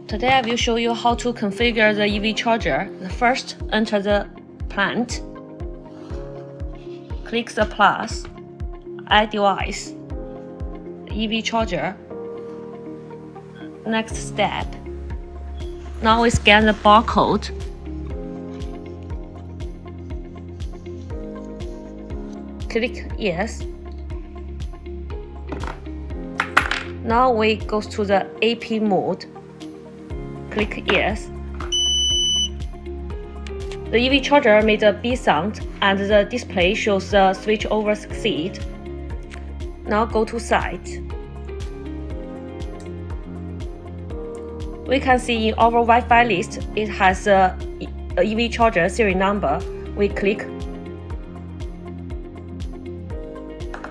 Today I will show you how to configure the EV charger. First, enter the plant, click the plus, add device, EV charger. Next step, now we scan the barcode. Click yes. Now we go to the AP mode. Click yes. The EV charger made a beep sound and the display shows the switch over succeed. Now go to site. We can see in our Wi-Fi list it has a EV charger serial number. We click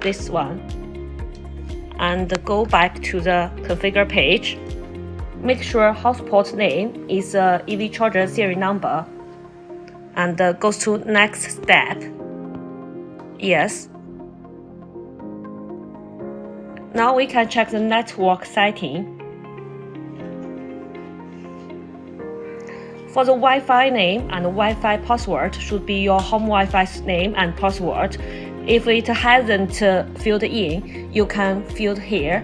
this one and go back to the configure page. Make sure hotspot name is EV charger serial number and goes to next step. Yes. Now we can check the network setting. For the Wi-Fi name and Wi-Fi password should be your home Wi-Fi's name and password. If it hasn't filled in, you can fill here.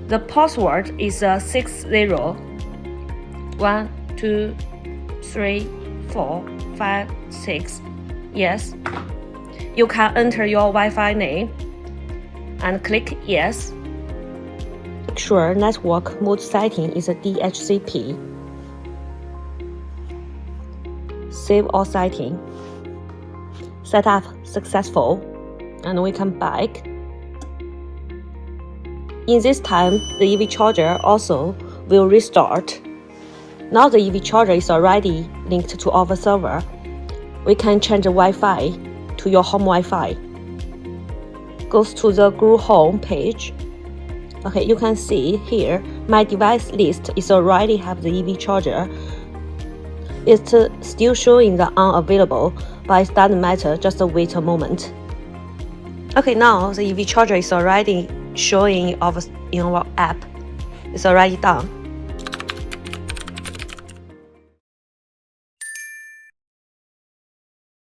The password is 60 1 2 3 4 5 6. Yes. You can enter your Wi-Fi name and click yes. Make sure network mode setting is a DHCP. Save all setting. Setup successful, and we can back. In this time, the EV charger also will restart. Now the EV charger is already linked to our server. We can change the Wi-Fi to your home Wi-Fi. Goes to the GRU home page. Okay, you can see here my device list is already have the EV charger. It's still showing the unavailable, but it doesn't matter, just wait a moment. Okay, now the EV charger is already showing in our app. It's already done.